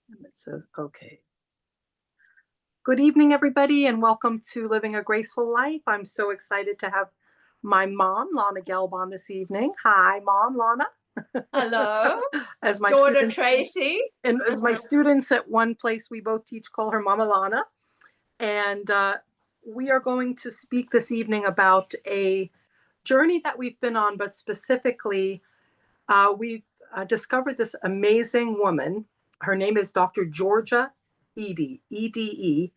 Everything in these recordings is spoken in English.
And it says, okay. Good evening, everybody, and welcome to Living a Graceful Life. I'm so excited to have my mom, Lana Gelb, on this evening. Hi, Mom, Lana. Hello, As my daughter students Tracy. and as my students at one place we both teach call her Mama Lana. And we are going to speak this evening about a journey that we've been on, but specifically, we've discovered this amazing woman. Her name is Dr. Georgia Ede, EDE.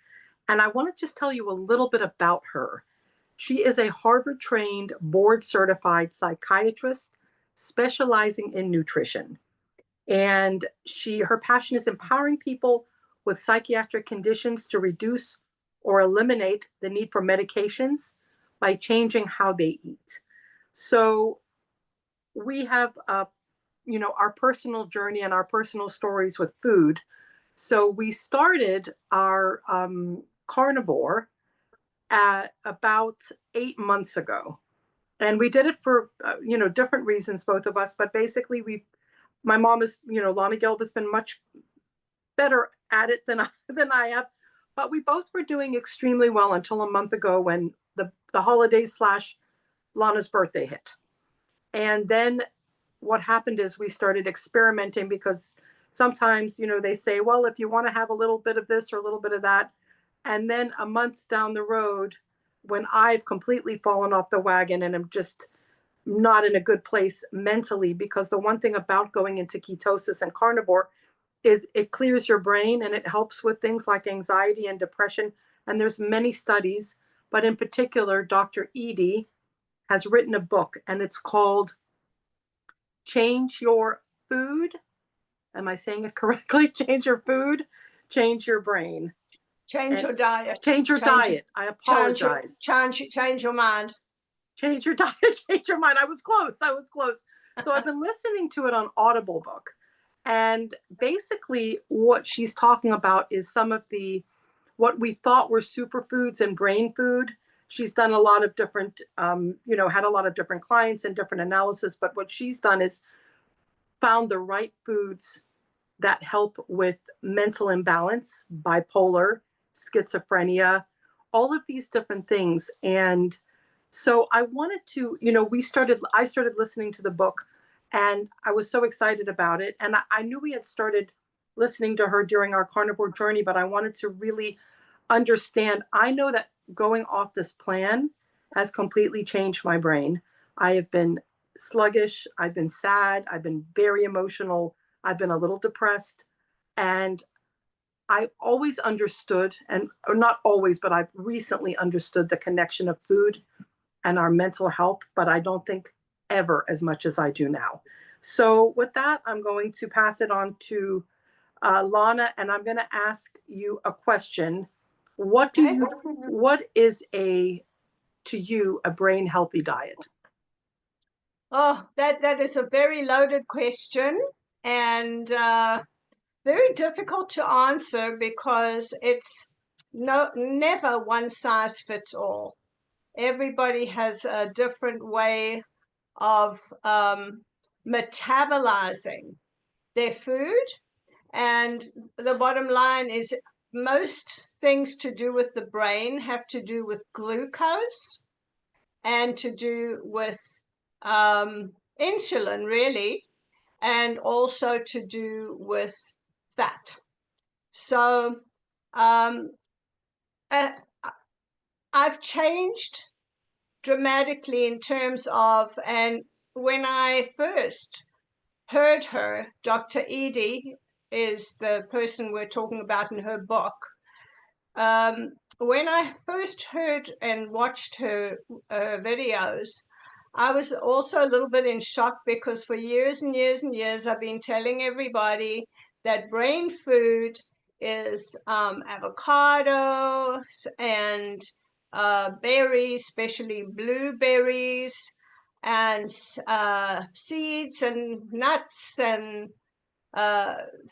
And I want to just tell you a little bit about her. She is a Harvard trained, board certified psychiatrist specializing in nutrition. And her passion is empowering people with psychiatric conditions to reduce or eliminate the need for medications by changing how they eat. So we have our personal journey and our personal stories with food. So we started our carnivore at about 8 months ago, and we did it for different reasons, both of us. But basically, my mom is, Lana Gelb has been much better at it than I have, but we both were doing extremely well until a month ago when the holidays slash Lana's birthday hit. And then what happened is we started experimenting because sometimes, they say, well, if you want to have a little bit of this or a little bit of that. And then a month down the road, when I've completely fallen off the wagon and I'm just not in a good place mentally, because the one thing about going into ketosis and carnivore is it clears your brain and it helps with things like anxiety and depression. And there's many studies, but in particular, Dr. Edie has written a book and it's called Change Your Food. Am I saying it correctly? Change your food, change your brain, Change and your diet. change your Change, diet. I apologize. change your mind. Change your diet, change your mind. I was close. I was close. So I've been listening to it on Audible book. And basically, what she's talking about is some of what we thought were superfoods and brain food. She's done a lot of different, had a lot of different clients and different analysis. But what she's done is found the right foods that help with mental imbalance, bipolar, schizophrenia, all of these different things. And so I wanted to, I started listening to the book and I was so excited about it. And I knew we had started listening to her during our carnivore journey, but I wanted to really understand. I know that going off this plan has completely changed my brain. I have been sluggish. I've been sad. I've been very emotional. I've been a little depressed. And I always understood, and or not always, but I've recently understood the connection of food and our mental health, but I don't think ever as much as I do now. So with that, I'm going to pass it on to Lana, and I'm going to ask you a question. Okay. What is to you, a brain healthy diet? Oh, that is a very loaded question and very difficult to answer because it's never one size fits all. Everybody has a different way of metabolizing their food. And the bottom line is most things to do with the brain have to do with glucose and to do with insulin, really, and also to do with fat. So um, uh, I've changed dramatically in terms of, and when I first heard her, Dr. Edie is the person we're talking about in her book. When I first heard and watched her videos, I was also a little bit in shock because for years and years and years, I've been telling everybody that brain food is avocado and berries, especially blueberries, and seeds and nuts and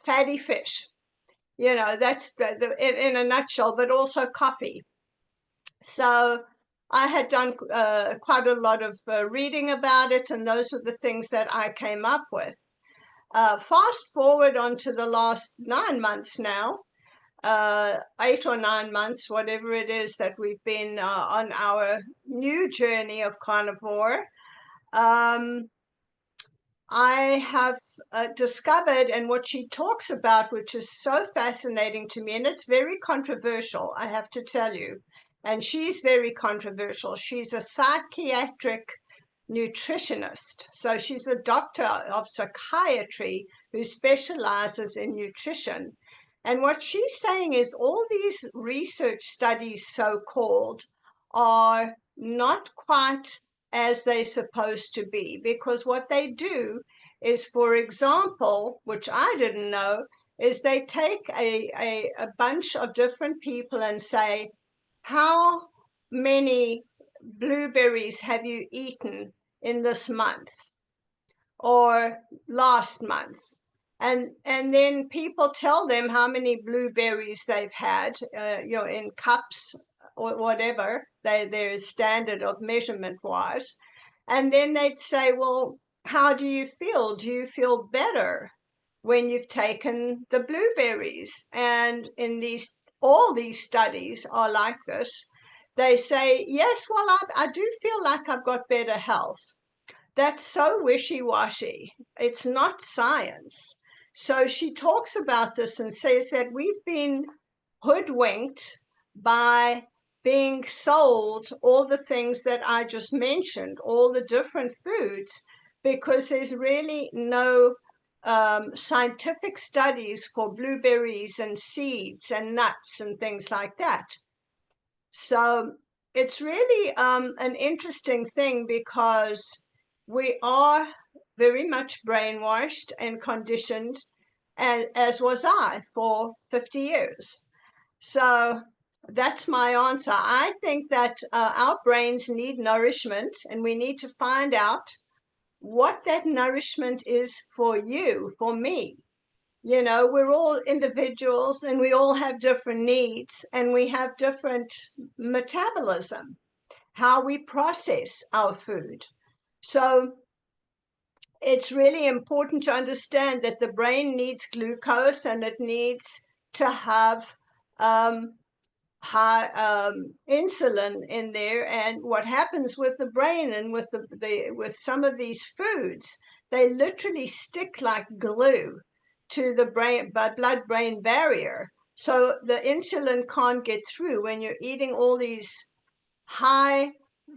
fatty fish. That's in a nutshell, but also coffee. So I had done quite a lot of reading about it, and those were the things that I came up with. fast forward onto the last 9 months now, 8 or 9 months, whatever it is that we've been on our new journey of carnivore. I have discovered, and what she talks about, which is so fascinating to me, and it's very controversial, I have to tell you. And she's very controversial. She's a psychiatric nutritionist. So she's a doctor of psychiatry who specializes in nutrition. And what she's saying is all these research studies, so called, are not quite as they're supposed to be, because what they do is, for example, which I didn't know, is they take a bunch of different people and say, how many blueberries have you eaten in this month or last month? And then people tell them how many blueberries they've had, in cups or whatever their standard of measurement was. And then they'd say, well, how do you feel? Do you feel better when you've taken the blueberries? And in all these studies are like this. They say, yes, well, I do feel like I've got better health. That's so wishy-washy. It's not science. So she talks about this and says that we've been hoodwinked by being sold all the things that I just mentioned, all the different foods, because there's really no scientific studies for blueberries and seeds and nuts and things like that. So it's really an interesting thing, because we are very much brainwashed and conditioned, and as was I for 50 years. So that's my answer. I think that our brains need nourishment, and we need to find out what that nourishment is for you, for me. We're all individuals and we all have different needs, and we have different metabolism, how we process our food. So it's really important to understand that the brain needs glucose, and it needs to have high insulin in there. And what happens with the brain and with with some of these foods, they literally stick like glue to the blood-brain barrier. So the insulin can't get through when you're eating all these high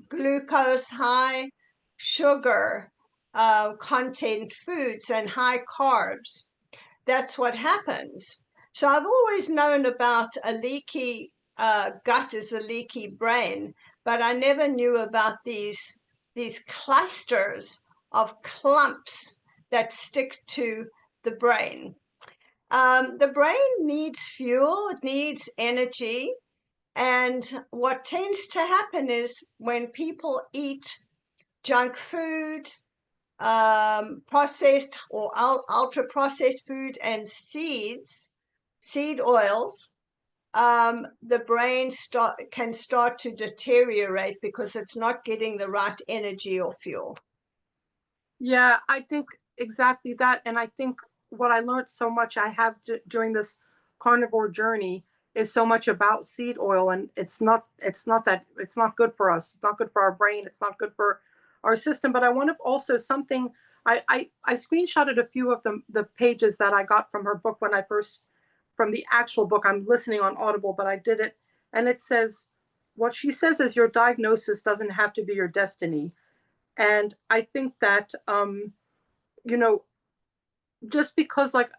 glucose, high sugar content foods and high carbs. That's what happens. So I've always known about a leaky gut is a leaky brain, but I never knew about these clusters of clumps that stick to the brain. The brain needs fuel, it needs energy. And what tends to happen is when people eat junk food, processed or ultra processed food, and seed oils, the brain can start to deteriorate because it's not getting the right energy or fuel. Yeah, I think exactly that. And I think what I learned so much I have during this carnivore journey is so much about seed oil, and it's not good for us. It's not good for our brain. It's not good for our system. But I want to also something I screenshotted a few of the pages that I got from her book when I first from the actual book. I'm listening on Audible, but I did it, and it says what she says is your diagnosis doesn't have to be your destiny. And I think that you know just because like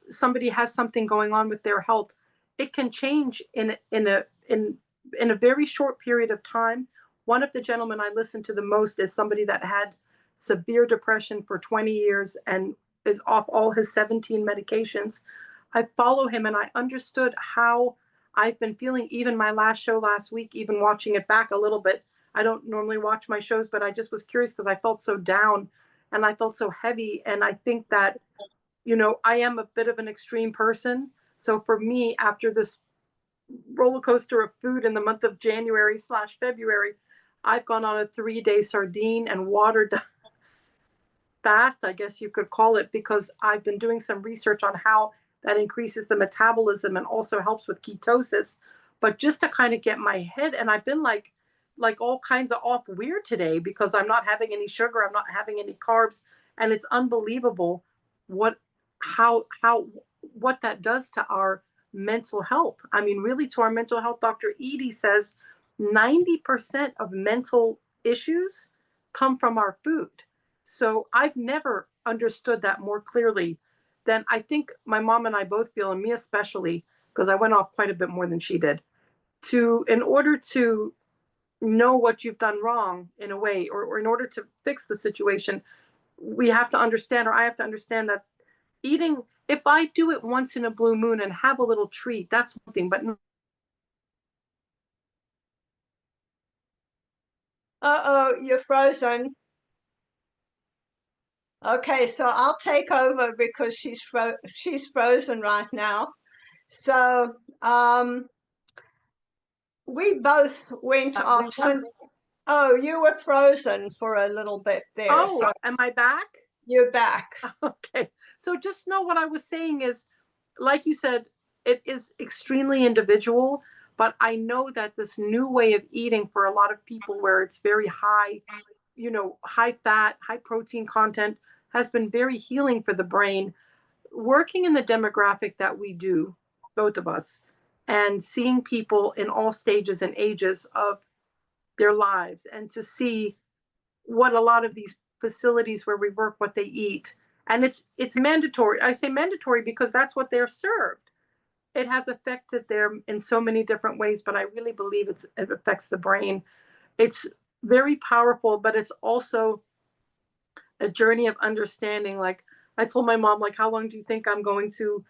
somebody has something going on with their health, it can change in a very short period of time. One of the gentlemen I listened to the most is somebody that had severe depression for 20 years and is off all his 17 medications. I follow him and I understood how I've been feeling. Even my last show last week, even watching it back a little bit, I don't normally watch my shows, but I just was curious because I felt so down and I felt so heavy. And I think that I am a bit of an extreme person. So for me, after this roller coaster of food in the month of January/February, I've gone on a 3-day sardine and water fast, I guess you could call it, because I've been doing some research on how that increases the metabolism and also helps with ketosis. But just to kind of get my head, and I've been like all kinds of off weird today because I'm not having any sugar, I'm not having any carbs, and it's unbelievable what how what that does to our mental health. I mean, really to our mental health. Dr. Edie says 90% of mental issues come from our food. So I've never understood that more clearly than I think my mom and I both feel, and me especially, because I went off quite a bit more than she did. In order to know what you've done wrong in a way, or in order to fix the situation, we have to understand, or I have to understand that eating, if I do it once in a blue moon and have a little treat, that's one thing. But Uh-oh, you're frozen. Okay, so I'll take over because she's frozen right now. So we both went off since. Oh, you were frozen for a little bit there. oh, So am I back? you're back. Okay. So just know what I was saying is, like you said, it is extremely individual, but I know that this new way of eating for a lot of people where it's very high, high fat, high protein content has been very healing for the brain. Working in the demographic that we do, both of us, and seeing people in all stages and ages of their lives, and to see what a lot of these facilities where we work, what they eat. And it's mandatory. I say mandatory because that's what they're served. It has affected them in so many different ways, but I really believe it affects the brain. It's very powerful, but it's also a journey of understanding. Like I told my mom, like, how long do you think I'm going to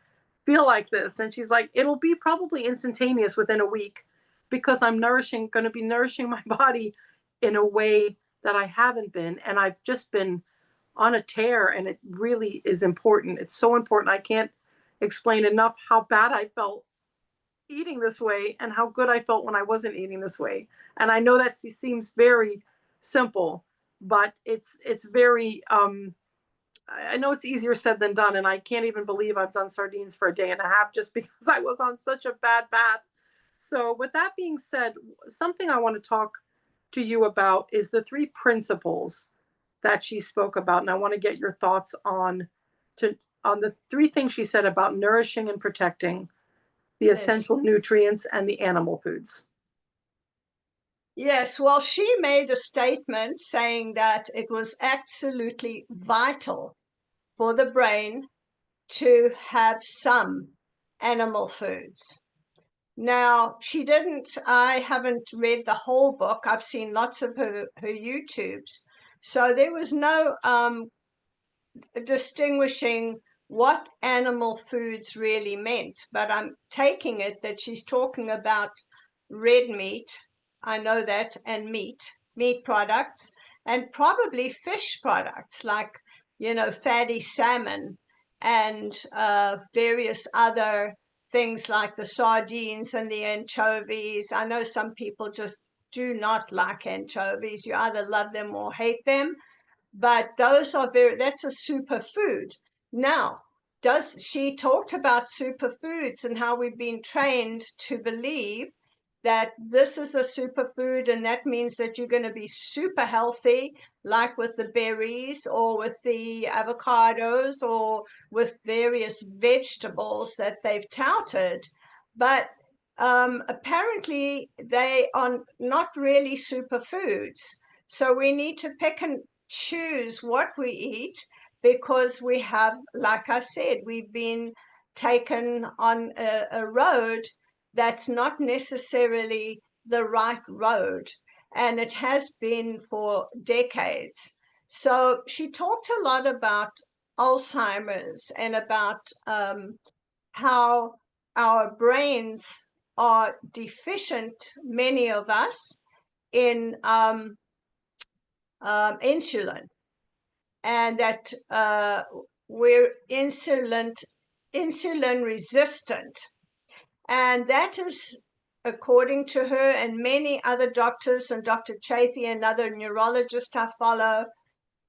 feel like this? And she's like, it'll be probably instantaneous within a week, because I'm going to be nourishing my body in a way that I haven't been. And I've just been on a tear, and it really is important. It's so important. I can't explain enough how bad I felt eating this way and how good I felt when I wasn't eating this way. And I know that seems very simple, but it's very I know it's easier said than done, and I can't even believe I've done sardines for a day and a half just because I was on such a bad path. So, with that being said, something I want to talk to you about is the three principles that she spoke about, and I want to get your thoughts on the three things she said about nourishing and protecting the Yes. essential nutrients and the animal foods. Yes, well, she made a statement saying that it was absolutely vital for the brain to have some animal foods. Now, I haven't read the whole book. I've seen lots of her YouTubes. So there was no distinguishing what animal foods really meant. But I'm taking it that she's talking about red meat. I know that, and meat products, and probably fish products like, fatty salmon and various other things like the sardines and the anchovies. I know some people just do not like anchovies. You either love them or hate them, but that's a superfood. Now, does she talked about superfoods and how we've been trained to believe that this is a superfood, and that means that you're going to be super healthy, like with the berries or with the avocados or with various vegetables that they've touted. But apparently they are not really superfoods. So we need to pick and choose what we eat, because we have, like I said, we've been taken on a road that's not necessarily the right road, and it has been for decades. So she talked a lot about Alzheimer's and about how our brains are deficient, many of us, in insulin, and that we're insulin resistant. And that is, according to her and many other doctors, and Dr. Chafee, another neurologist I follow,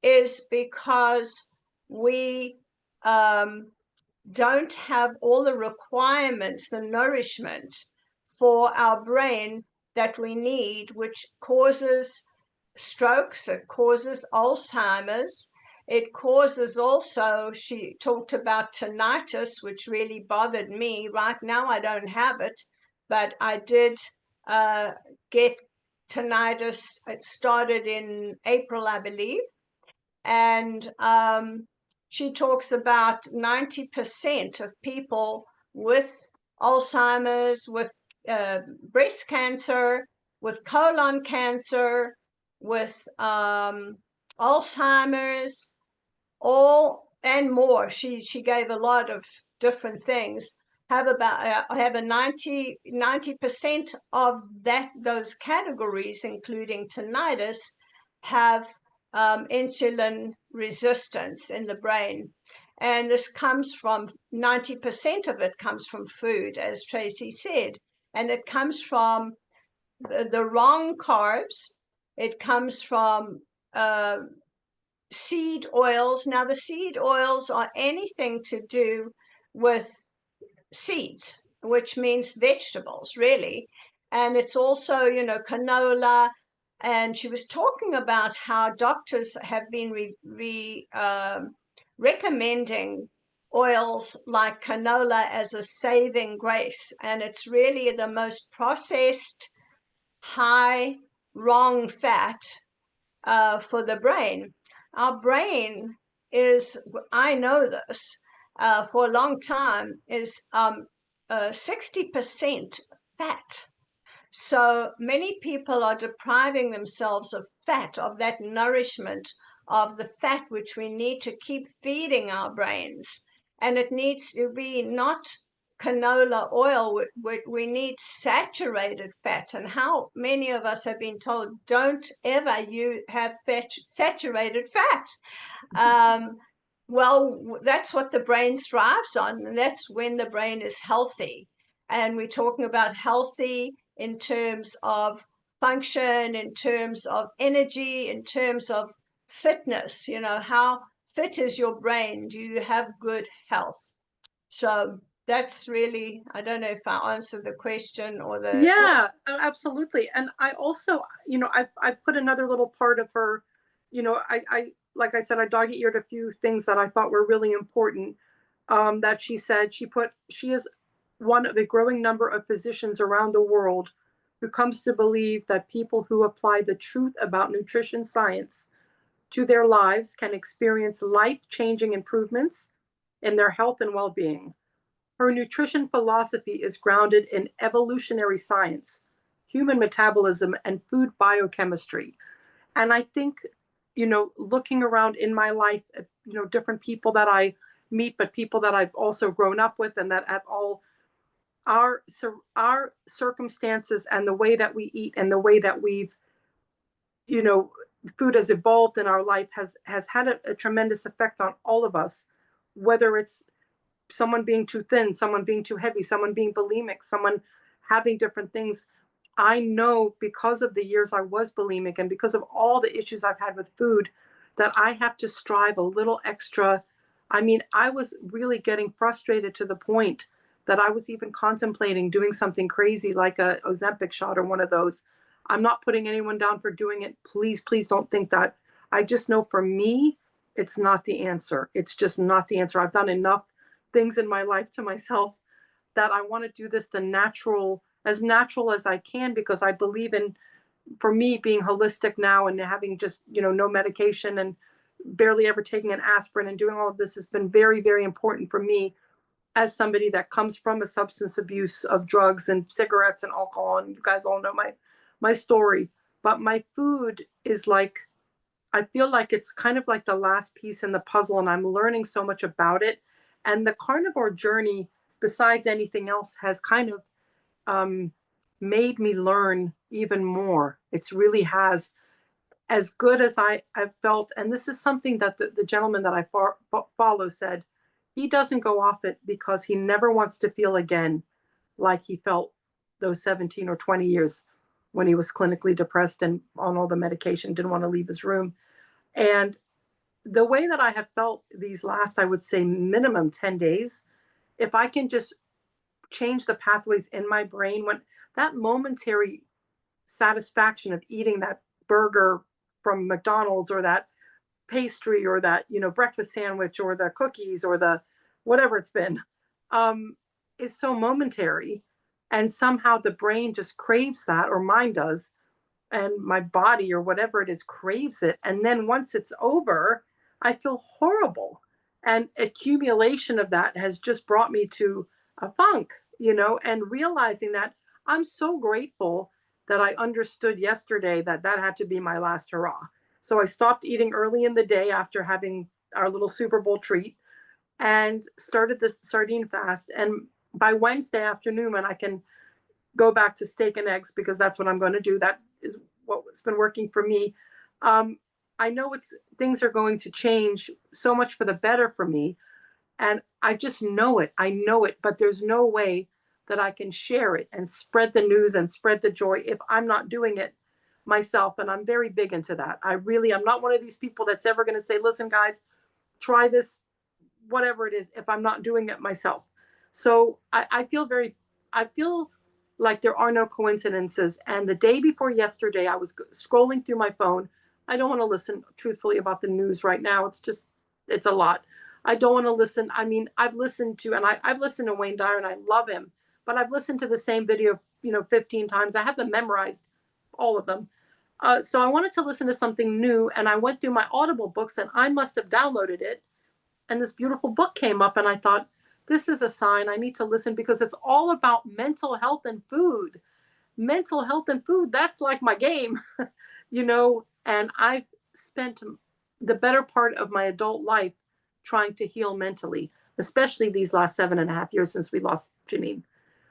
is because we don't have all the requirements, the nourishment for our brain that we need, which causes strokes, it causes Alzheimer's. It causes also, she talked about tinnitus, which really bothered me. Right now, I don't have it, but I did get tinnitus. It started in April, I believe. And she talks about 90% of people with Alzheimer's, with breast cancer, with colon cancer, with Alzheimer's, all and more. She gave a lot of different things. Have a 90% of those categories, including tinnitus, have insulin resistance in the brain. And this comes from 90% of it comes from food, as Tracy said, and it comes from the wrong carbs. It comes from seed oils. Now, the seed oils are anything to do with seeds, which means vegetables, really. And it's also, canola. And she was talking about how doctors have been recommending oils like canola as a saving grace. And it's really the most processed, high, wrong fat for the brain. Our brain is, I know this for a long time, is 60% fat. So many people are depriving themselves of fat, of that nourishment, of the fat which we need to keep feeding our brains. And it needs to be not canola oil. We need saturated fat. And how many of us have been told, don't ever you have saturated fat? Well, that's what the brain thrives on, and that's when the brain is healthy. And we're talking about healthy in terms of function, in terms of energy, in terms of fitness. How fit is your brain? Do you have good health? So that's really, I don't know if I answered the question or the. Yeah, absolutely. And I also, I put another little part of her, I like I said, I dog eared a few things that I thought were really important. That she said she is one of a growing number of physicians around the world who comes to believe that people who apply the truth about nutrition science to their lives can experience life-changing improvements in their health and well-being. Her nutrition philosophy is grounded in evolutionary science, human metabolism, and food biochemistry. And I think, looking around in my life, different people that I meet, but people that I've also grown up with, and that at all our circumstances and the way that we eat and the way that we've, you know, food has evolved in our life has had a tremendous effect on all of us, whether it's someone being too thin, someone being too heavy, someone being bulimic, someone having different things. I know because of the years I was bulimic and because of all the issues I've had with food that I have to strive a little extra. I mean, I was really getting frustrated to the point that I was even contemplating doing something crazy like a Ozempic shot or one of those. I'm not putting anyone down for doing it. Please, please don't think that. I just know for me, it's not the answer. It's just not the answer. I've done enough things in my life to myself that I want to do this as natural as I can, because I believe in, for me, being holistic now and having just, no medication and barely ever taking an aspirin and doing all of this has been very, very important for me as somebody that comes from a substance abuse of drugs and cigarettes and alcohol. And you guys all know my story. But my food is like, I feel like it's kind of like the last piece in the puzzle, and I'm learning so much about it. And the carnivore journey, besides anything else, has kind of made me learn even more. It's really has, as good as I've felt. And this is something that the gentleman that I follow said. He doesn't go off it because he never wants to feel again like he felt those 17 or 20 years when he was clinically depressed and on all the medication, didn't want to leave his room. And the way that I have felt these last, I would say minimum 10 days, if I can just change the pathways in my brain, when that momentary satisfaction of eating that burger from McDonald's, or that pastry, or that, breakfast sandwich, or the cookies, or the whatever it's been, um, is so momentary. And somehow the brain just craves that, or mine does, and my body, or whatever it is, craves it. And then once it's over, I feel horrible. And accumulation of that has just brought me to a funk, and realizing that I'm so grateful that I understood yesterday that that had to be my last hurrah. So I stopped eating early in the day after having our little Super Bowl treat, and started the sardine fast. And by Wednesday afternoon, when I can go back to steak and eggs, because that's what I'm going to do. That is what's been working for me. Um, I know things are going to change so much for the better for me, and I just know it. I know it, but there's no way that I can share it and spread the news and spread the joy if I'm not doing it myself. And I'm very big into that. I'm not one of these people that's ever going to say, listen, guys, try this, whatever it is, if I'm not doing it myself. So I feel like there are no coincidences. And the day before yesterday, I was scrolling through my phone. I don't want to listen truthfully about the news right now. It's a lot. I don't want to listen. I mean, I've listened to, and I've listened to Wayne Dyer, and I love him, but I've listened to the same video, 15 times. I have them memorized, all of them. So I wanted to listen to something new, and I went through my Audible books, and I must have downloaded it, and this beautiful book came up, and I thought, this is a sign I need to listen, because it's all about mental health and food. Mental health and food, that's like my game. And I've spent the better part of my adult life trying to heal mentally, especially these last 7.5 years since we lost Janine.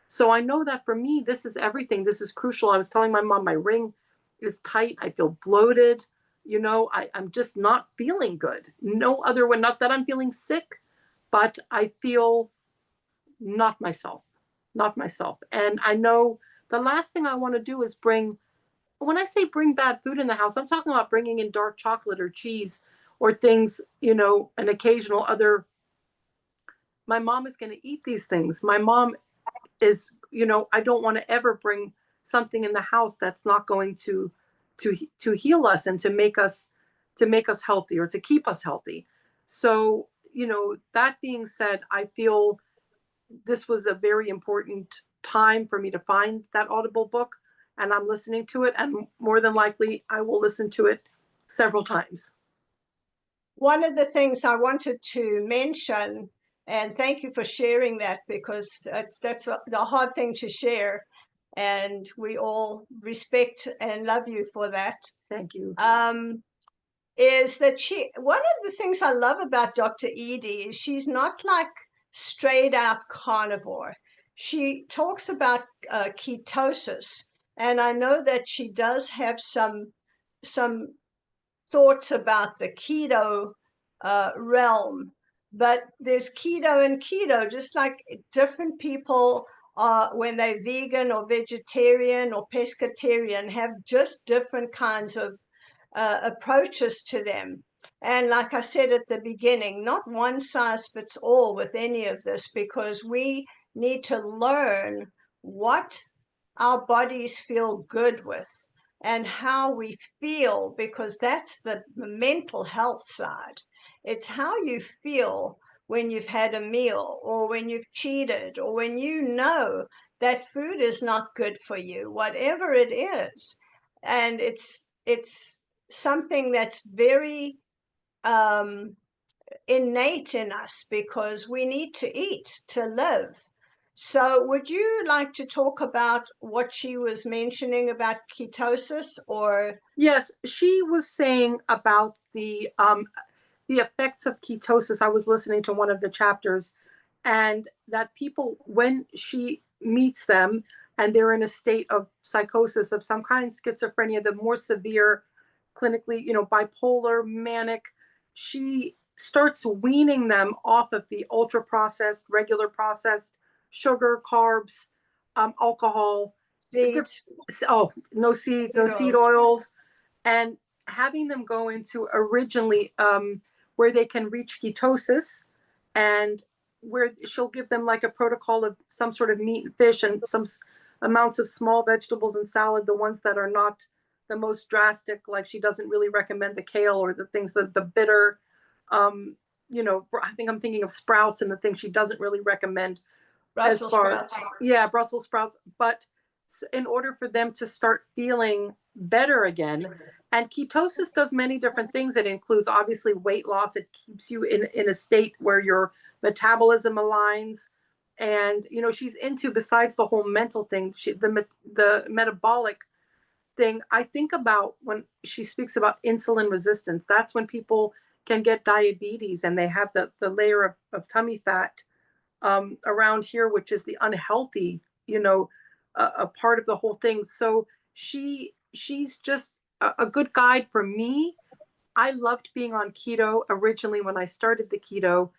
So I know that for me, this is everything. This is crucial. I was telling my mom, my ring is tight. I feel bloated. I'm just not feeling good. No other way, not that I'm feeling sick, but I feel not myself, not myself. And I know the last thing I want to do is when I say bring bad food in the house, I'm talking about bringing in dark chocolate or cheese or things, an occasional other. My mom is going to eat these things. My mom is, I don't want to ever bring something in the house that's not going to heal us and to make us healthy, or to keep us healthy. So, that being said, I feel this was a very important time for me to find that Audible book, and I'm listening to it, and more than likely I will listen to it several times. One of the things I wanted to mention, and thank you for sharing that, because that's the hard thing to share, and we all respect and love you for that. Thank you. Is that one of the things I love about Dr. Edie is she's not like straight out carnivore. She talks about ketosis, and I know that she does have some thoughts about the keto realm, but there's keto and keto, just like different people when they're vegan or vegetarian or pescatarian, have just different kinds of approaches to them. And like I said at the beginning, not one size fits all with any of this, because we need to learn what our bodies feel good with and how we feel, because that's the mental health side. It's how you feel when you've had a meal, or when you've cheated, or when you know that food is not good for you, whatever it is. And it's something that's very innate in us, because we need to eat to live. So would you like to talk about what she was mentioning about ketosis? Or Yes, she was saying about the effects of ketosis. I was listening to one of the chapters, and that people, when she meets them and they're in a state of psychosis of some kind, schizophrenia, the more severe, clinically, bipolar, manic, she starts weaning them off of the ultra processed, regular processed sugar, carbs, alcohol. seeds, Oh, no seeds, no seed seed oils? oils, and having them go into originally where they can reach ketosis, and where she'll give them like a protocol of some sort of meat and fish and some amounts of small vegetables and salad, the ones that are not the most drastic, like she doesn't really recommend the kale or the things that the bitter, I think I'm thinking of sprouts and the things she doesn't really recommend as Brussels far, sprouts. yeah, Brussels sprouts. But in order for them to start feeling better again, and ketosis does many different things. It includes obviously weight loss. It keeps you in a state where your metabolism aligns. And she's into, besides the whole mental thing, the metabolic thing. I think about when she speaks about insulin resistance. That's when people can get diabetes and they have the layer of tummy fat around here, which is the unhealthy, a part of the whole thing. So she's just a good guide for me. I loved being on keto originally when I started the keto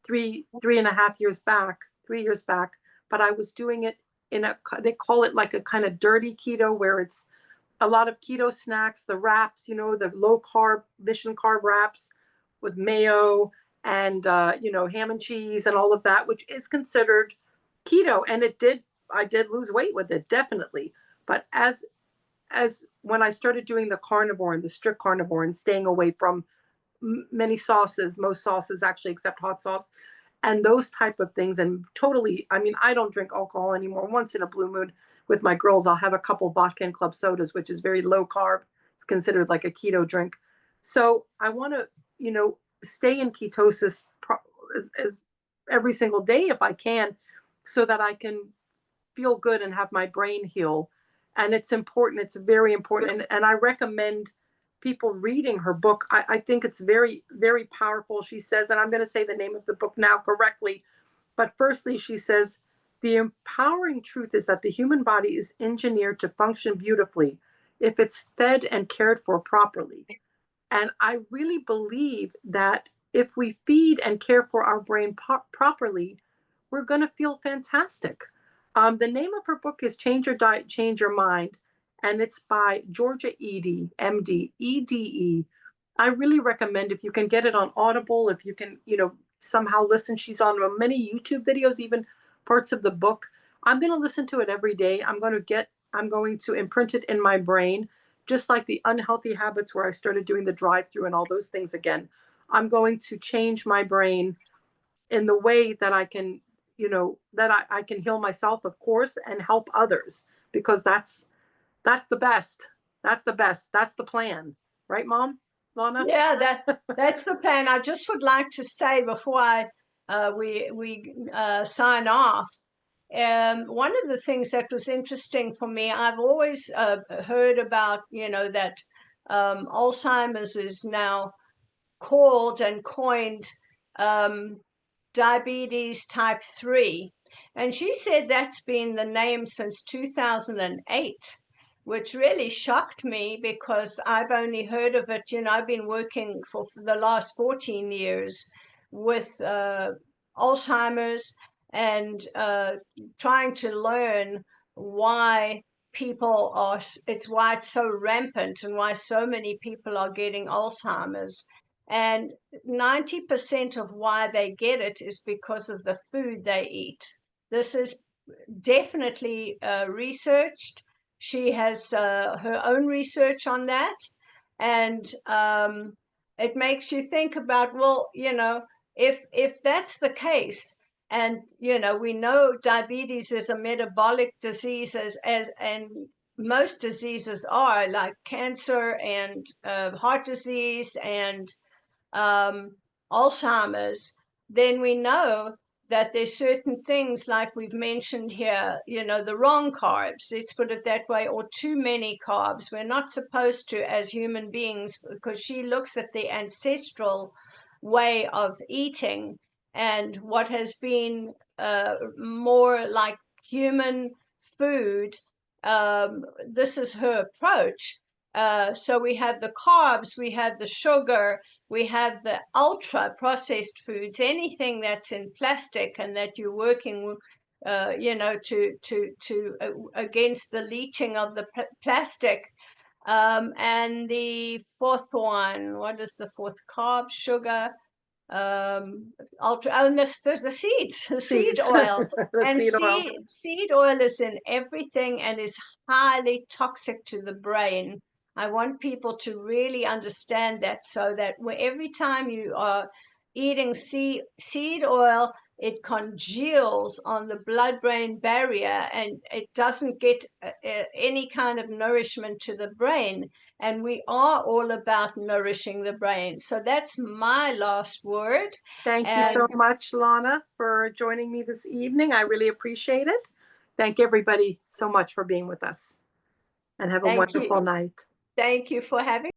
three and a half years back, 3 years back, but I was doing it they call it like a kind of dirty keto, where it's a lot of keto snacks, the wraps, the low carb, mission carb wraps with mayo and, ham and cheese and all of that, which is considered keto. And I did lose weight with it, definitely. But as when I started doing the carnivore and the strict carnivore and staying away from many sauces, most sauces actually, except hot sauce, and those type of things. And totally, I mean, I don't drink alcohol anymore. Once in a blue moon with my girls, I'll have a couple vodka and club sodas, which is very low carb. It's considered like a keto drink. So I want to, stay in ketosis as every single day if I can, so that I can feel good and have my brain heal. And it's important. It's very important. And I recommend people reading her book. I think it's very, very powerful. She says, and I'm going to say the name of the book now correctly, but firstly, she says, the empowering truth is that the human body is engineered to function beautifully if it's fed and cared for properly. And I really believe that if we feed and care for our brain properly, we're going to feel fantastic. The name of her book is Change Your Diet, Change Your Mind, and it's by Georgia Ede, MD, EDE. I really recommend, if you can get it on Audible, if you can, somehow listen. She's on many YouTube videos, even parts of the book. I'm going to listen to it every day. I'm going to imprint it in my brain, just like the unhealthy habits where I started doing the drive-through and all those things again. I'm going to change my brain in the way that I can, that I can heal myself, of course, and help others, because that's the best. That's the best. That's the plan. Right, Mom? Lana? Yeah, that's the plan. I just would like to say before we sign off, one of the things that was interesting for me, I've always heard about, that Alzheimer's is now called and coined diabetes type 3. And she said that's been the name since 2008, which really shocked me because I've only heard of it. I've been working for the last 14 years with Alzheimer's and trying to learn why why it's so rampant and why so many people are getting Alzheimer's. And 90% of why they get it is because of the food they eat. This is definitely researched. She has her own research on that. And it makes you think about, well, if that's the case, and we know diabetes is a metabolic disease, and most diseases are, like cancer and heart disease and Alzheimer's, then we know that there's certain things, like we've mentioned here, the wrong carbs, let's put it that way, or too many carbs. We're not supposed to, as human beings, because she looks at the ancestral way of eating and what has been more like human food. This is her approach. So we have the carbs, we have the sugar, we have the ultra processed foods, anything that's in plastic and that you're working, to against the leaching of the plastic. And the fourth one, what is the fourth? Carb, sugar, and there's the seeds, the seed Seeds. oil. The And seed oil. seed oil is in everything and is highly toxic to the brain. I want people to really understand that, so that every time you are eating seed oil, it congeals on the blood-brain barrier and it doesn't get any kind of nourishment to the brain. And we are all about nourishing the brain. So that's my last word. Thank you And so much, Lana, for joining me this evening. I really appreciate it. Thank everybody so much for being with us, and have a thank you. wonderful night. Thank you for having